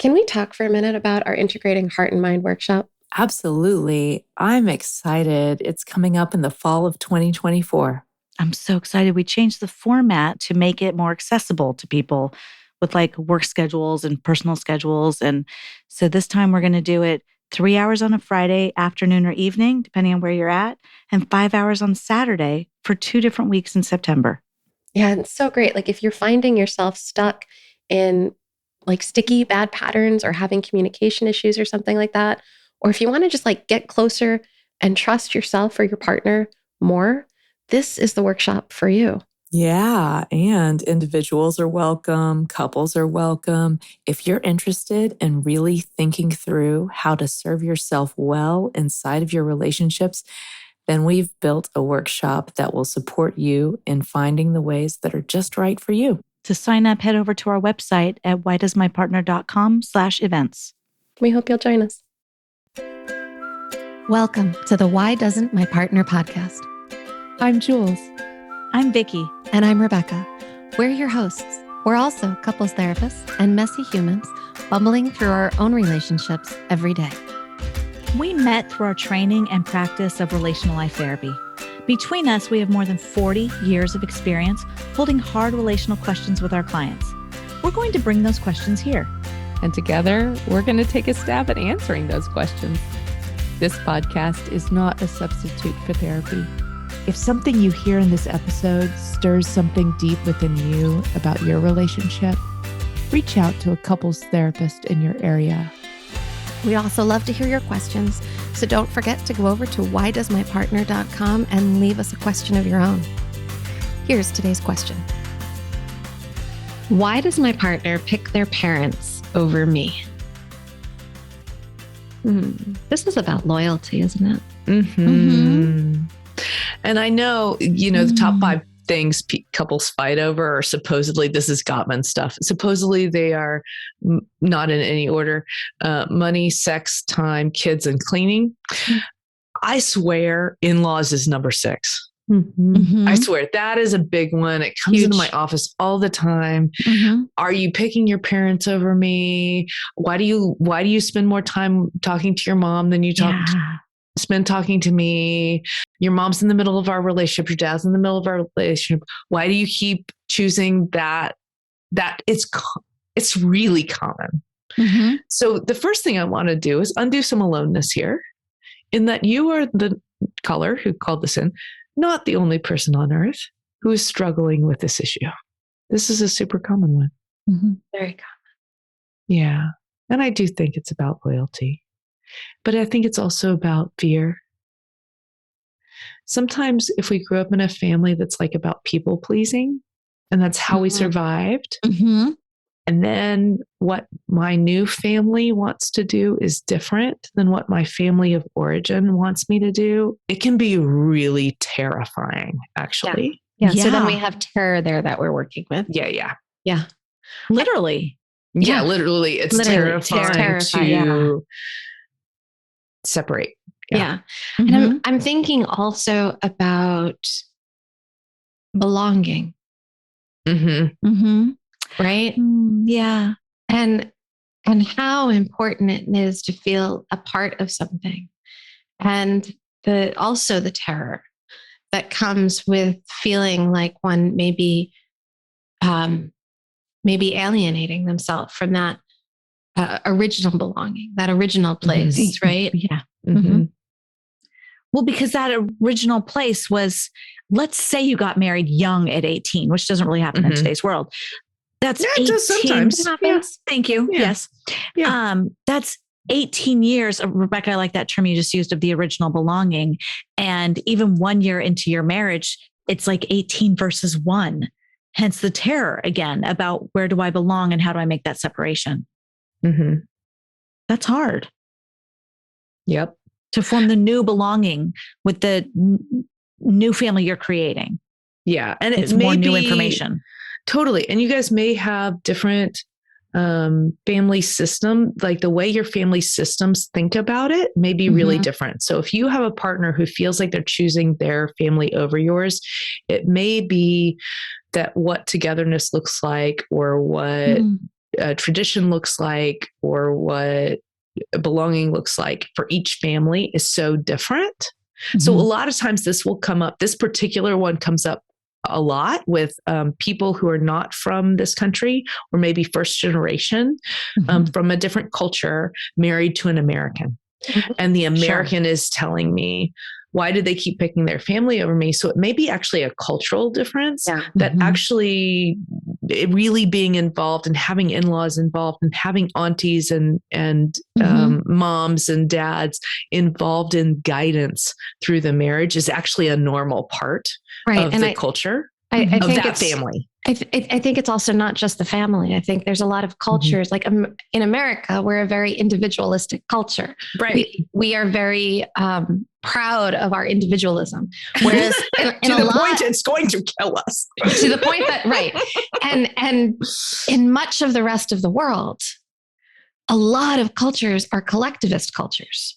Can we talk for a minute about our Integrating Heart and Mind workshop? Absolutely. I'm excited. It's coming up in the fall of 2024. I'm so excited. We changed the format to make it more accessible to people with like work schedules and personal schedules. And so this time we're going to do it 3 hours on a Friday afternoon or evening, depending on where you're at, and 5 hours on Saturday for 2 different weeks in September. Yeah, it's so great. Like if you're finding yourself stuck in like sticky bad patterns or having communication issues or something like that, or if you want to just like get closer and trust yourself or your partner more, this is the workshop for you. Yeah, and individuals are welcome, couples are welcome. If you're interested in really thinking through how to serve yourself well inside of your relationships, then we've built a workshop that will support you in finding the ways that are just right for you. To sign up, head over to our website at whydoesmypartner.com/events. We hope you'll join us. Welcome to the Why Doesn't My Partner podcast. I'm Jules. I'm Vickey. And I'm Rebecca. We're your hosts. We're also couples therapists and messy humans bumbling through our own relationships every day. We met through our training and practice of relational life therapy. Between us, we have more than 40 years of experience holding hard relational questions with our clients. We're going to bring those questions here. And together, we're going to take a stab at answering those questions. This podcast is not a substitute for therapy. If something you hear in this episode stirs something deep within you about your relationship, reach out to a couples therapist in your area. We also love to hear your questions, so don't forget to go over to whydoesmypartner.com and leave us a question of your own. Here's today's question. Why does my partner pick their parents over me? This is about loyalty, isn't it? And I know, the top 5 things couples fight over are supposedly, this is Gottman stuff. Supposedly they are not in any order: money, sex, time, kids, and cleaning. I swear in-laws is number 6. I swear that is a big one. It comes into my office all the time. Are you picking your parents over me? Why do you spend more time talking to your mom than you spend talking to me? Your mom's in the middle of our relationship. Your dad's in the middle of our relationship. Why do you keep choosing that? It's really common. So the first thing I want to do is undo some aloneness here, in that you are the caller who called this in, not the only person on earth who is struggling with this issue. This is a super common one. Very common. Yeah. And I do think it's about loyalty, but I think it's also about fear. Sometimes if we grew up in a family that's like about people pleasing, and that's how we survived, and then what my new family wants to do is different than what my family of origin wants me to do, it can be really terrifying, actually. Yeah. So then we have terror there that we're working with. Yeah. Literally. Yeah, literally. It's terrifying to separate. Yeah. And I'm thinking also about belonging. Right? Yeah. And how important it is to feel a part of something. And also the terror that comes with feeling like one maybe alienating themselves from that original belonging, that original place, right? Yeah. Well, because that original place was, let's say you got married young at 18, which doesn't really happen in today's world. That's 18. It does sometimes. Thank you. Yeah. Yes. Yeah. That's 18 years of, Rebecca, I like that term you just used, of the original belonging. And even 1 year into your marriage, it's like 18 versus 1. Hence the terror again about where do I belong and how do I make that separation? That's hard. Yep. To form the new belonging with the new family you're creating. Yeah. And it's more new information. Totally. And you guys may have different family system, like the way your family systems think about it may be really different. So if you have a partner who feels like they're choosing their family over yours, it may be that what togetherness looks like, or what tradition looks like or what belonging looks like for each family is so different. Mm-hmm. So a lot of times this will come up. This particular one comes up a lot with people who are not from this country or maybe first generation from a different culture married to an American. Mm-hmm. And the American is telling me, why did they keep picking their family over me? So it may be actually a cultural difference that actually really being involved and having in-laws involved and having aunties and moms and dads involved in guidance through the marriage is actually a normal part of the culture of that family. I think it's also not just the family. I think there's a lot of cultures, like in America, we're a very individualistic culture. Right. We are very proud of our individualism. Whereas to the point it's going to kill us. To the point that, right. And in much of the rest of the world, a lot of cultures are collectivist cultures,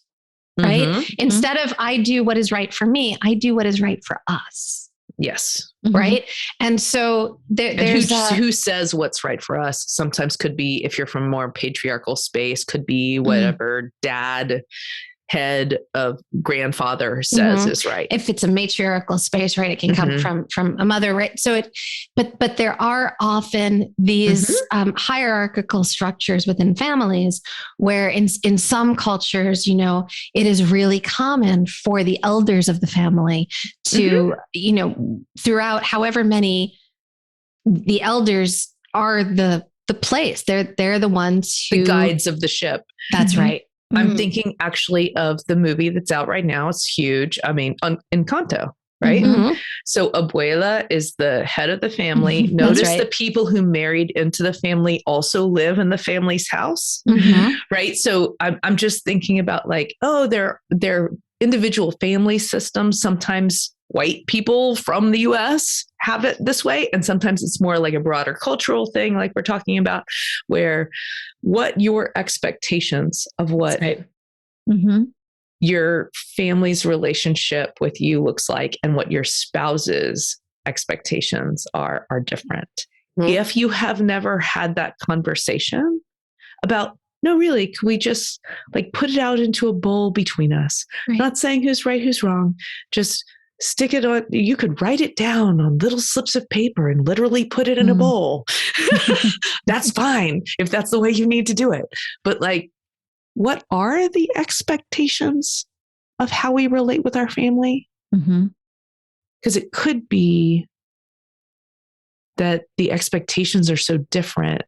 right? Mm-hmm. Instead of I do what is right for me, I do what is right for us. Yes. Right. And so there's who says what's right for us sometimes could be, if you're from more patriarchal space, could be whatever dad, head of grandfather says is right. If it's a matriarchal space, right, it can come from a mother, right? So but there are often these hierarchical structures within families where in some cultures, you know, it is really common for the elders of the family to, you know, throughout however many, the elders are the place. They're the ones who, the guides of the ship. That's right. I'm thinking actually of the movie that's out right now. It's huge. I mean, Encanto, right? So Abuela is the head of the family. Notice the people who married into the family also live in the family's house, right? So I'm just thinking about like, oh, their individual family systems. Sometimes white people from the US have it this way. And sometimes it's more like a broader cultural thing, like we're talking about, where what your expectations of what your family's relationship with you looks like and what your spouse's expectations are different. If you have never had that conversation about, no, really, can we just like put it out into a bowl between us? Right. Not saying who's right, who's wrong, just stick it on. You could write it down on little slips of paper and literally put it in a bowl. That's fine if that's the way you need to do it. But like, what are the expectations of how we relate with our family? Because it could be that the expectations are so different.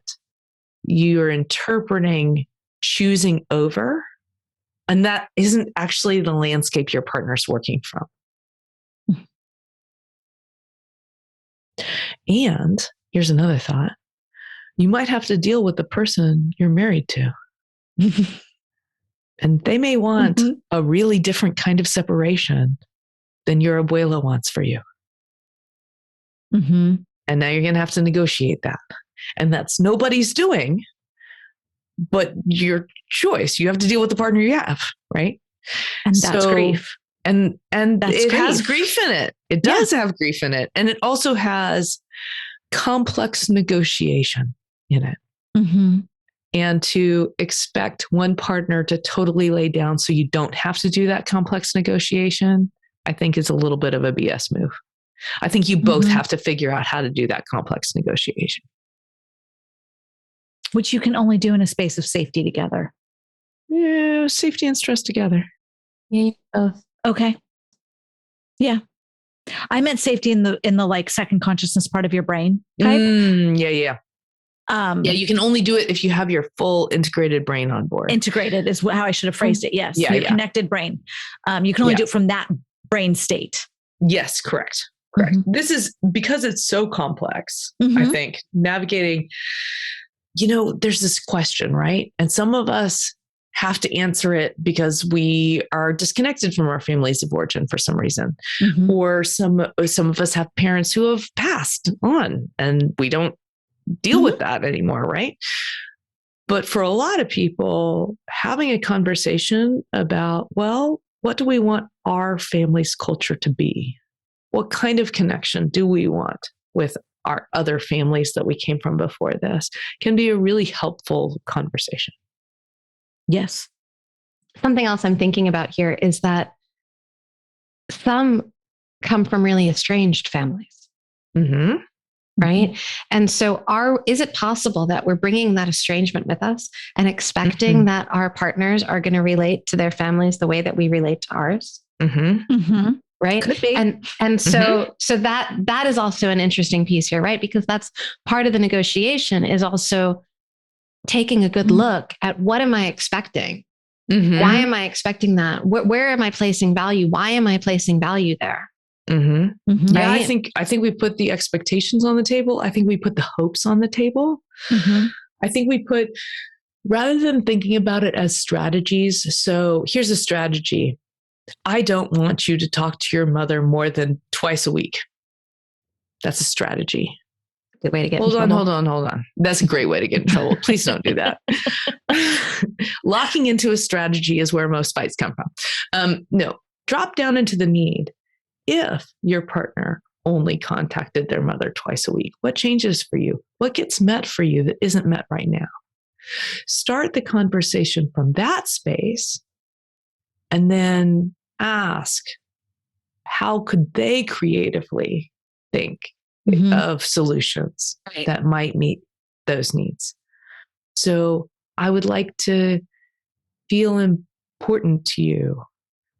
You're interpreting choosing over, and that isn't actually the landscape your partner's working from. And here's another thought. You might have to deal with the person you're married to. And they may want a really different kind of separation than your abuela wants for you. And now you're going to have to negotiate that. And that's nobody's doing, but your choice. You have to deal with the partner you have, right? And that's grief. And it has grief in it. It does have grief in it. And it also has complex negotiation in it. And to expect one partner to totally lay down so you don't have to do that complex negotiation, I think is a little bit of a BS move. I think you both have to figure out how to do that complex negotiation. Which you can only do in a space of safety together. Yeah, safety and stress together. Yeah, both. Okay. Yeah. I meant safety in the like second consciousness part of your brain type. Yeah, you can only do it if you have your full integrated brain on board. Integrated is how I should have phrased it. Yes. Your connected brain. You can only do it from that brain state. Yes, correct. This is because it's so complex, I think, navigating, you know, there's this question, right? And some of us have to answer it because we are disconnected from our families of origin for some reason. Or some of us have parents who have passed on and we don't deal with that anymore, right? But for a lot of people, having a conversation about, well, what do we want our family's culture to be? What kind of connection do we want with our other families that we came from before this can be a really helpful conversation. Yes. Something else I'm thinking about here is that some come from really estranged families. Mm-hmm. Right. And so is it possible that we're bringing that estrangement with us and expecting that our partners are going to relate to their families the way that we relate to ours? Right. Could be. And so that is also an interesting piece here, right? Because that's part of the negotiation is also taking a good look at what am I expecting? Why am I expecting that? Where am I placing value? Why am I placing value there? Yeah, Right? I think we put the expectations on the table. I think we put the hopes on the table. I think we put, rather than thinking about it as strategies. So here's a strategy. I don't want you to talk to your mother more than twice a week. That's a strategy. Good way to get Hold in on, trouble. hold on. That's a great way to get in trouble. Please don't do that. Locking into a strategy is where most fights come from. No, drop down into the need. If your partner only contacted their mother twice a week, what changes for you? What gets met for you that isn't met right now? Start the conversation from that space and then ask, how could they creatively think of solutions that might meet those needs? So I would like to feel important to you.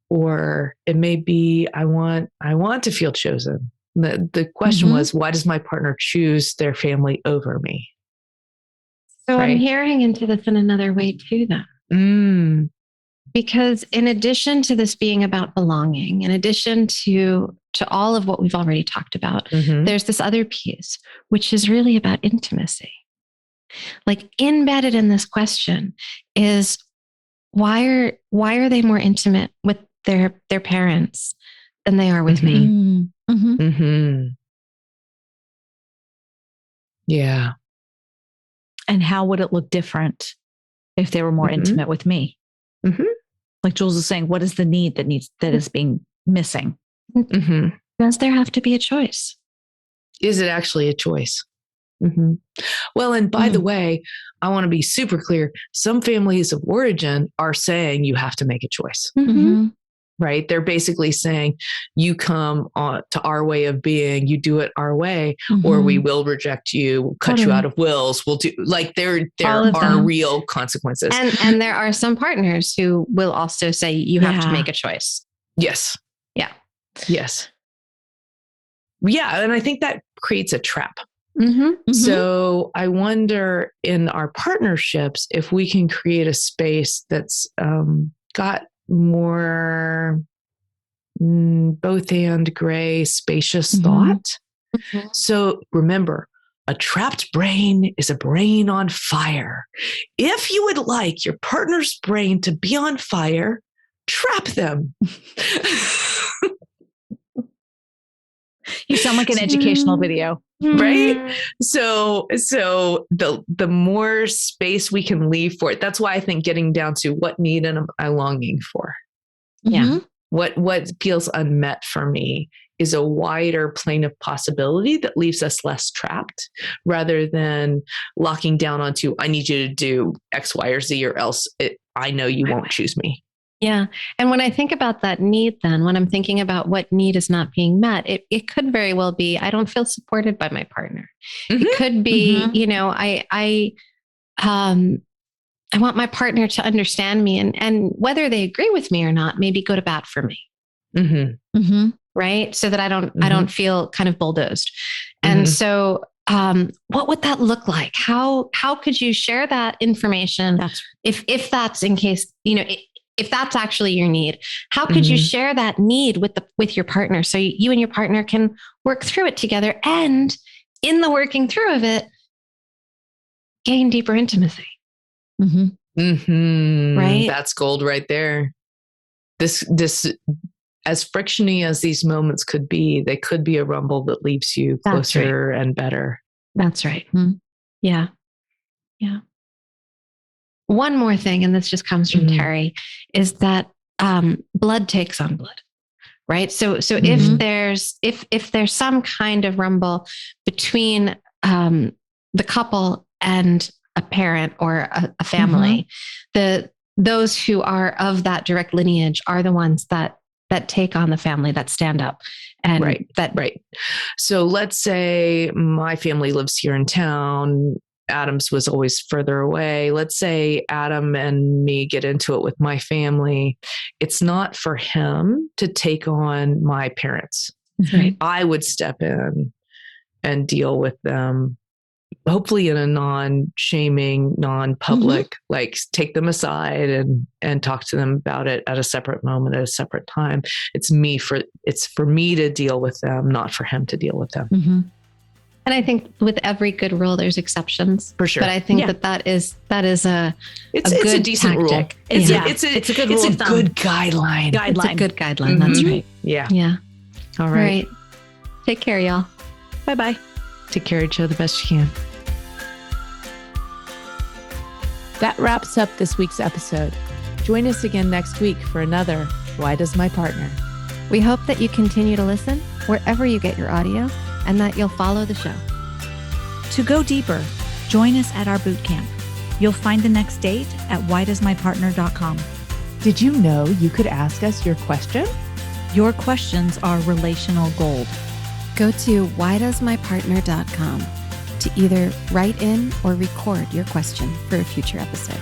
Or it may be, I want to feel chosen. The question was, why does my partner choose their family over me? So I'm hearing into this in another way too, then. Because in addition to this being about belonging, in addition to all of what we've already talked about, there's this other piece, which is really about intimacy. Like embedded in this question is why are they more intimate with their parents than they are with me? Yeah. And how would it look different if they were more intimate with me? Like Jules is saying, what is the need that is being missing? Does there have to be a choice? Is it actually a choice? Well, and by the way, I want to be super clear. Some families of origin are saying you have to make a choice. Right? They're basically saying you come to our way of being, you do it our way, or we will reject you, cut you out of wills. We'll do, like, there are real consequences. And there are some partners who will also say you have to make a choice. Yes. Yeah. Yes. Yeah. And I think that creates a trap. So I wonder in our partnerships if we can create a space that's got more both and gray, spacious thought. So remember, a trapped brain is a brain on fire. If you would like your partner's brain to be on fire, trap them. You sound like an educational video. Right? So the more space we can leave for it, that's why I think getting down to what need am I longing for? Yeah. What feels unmet for me is a wider plane of possibility that leaves us less trapped rather than locking down onto, I need you to do X, Y, or Z, or else I know you won't choose me. Yeah. And when I think about that need, then when I'm thinking about what need is not being met, it could very well be, I don't feel supported by my partner. It could be, I want my partner to understand me and whether they agree with me or not, maybe go to bat for me. Right. So that I don't feel kind of bulldozed. And so, what would that look like? How could you share that information? If that's in case, if that's actually your need, how could you share that need with your partner so you and your partner can work through it together, and in the working through of it, gain deeper intimacy? Right? That's gold right there. This as frictiony as these moments could be, they could be a rumble that leaves you closer and better. That's right. Yeah. Yeah. One more thing, and this just comes from Terry, is that blood takes on blood, right? So Mhm. if there's some kind of rumble between the couple and a parent or a family, those who are of that direct lineage are the ones that take on the family, that stand up. And right. So let's say my family lives here in town. Adam's was always further away. Let's say Adam and me get into it with my family. It's not for him to take on my parents. Right. I would step in and deal with them, hopefully in a non-shaming, non-public, like take them aside and talk to them about it at a separate moment, at a separate time. It's for me to deal with them, not for him to deal with them. Mm-hmm. And I think with every good rule, there's exceptions. For sure. But I think that is a it's good a decent tactic. rule. It's a good rule it's a of thumb. good guideline. It's a good guideline. That's right. Yeah. Yeah. All right. Take care, y'all. Bye-bye. Take care of each other the best you can. That wraps up this week's episode. Join us again next week for another Why Does My Partner? We hope that you continue to listen wherever you get your audio and that you'll follow the show. To go deeper, join us at our boot camp. You'll find the next date at whydoesmypartner.com. Did you know you could ask us your question? Your questions are relational gold. Go to whydoesmypartner.com to either write in or record your question for a future episode.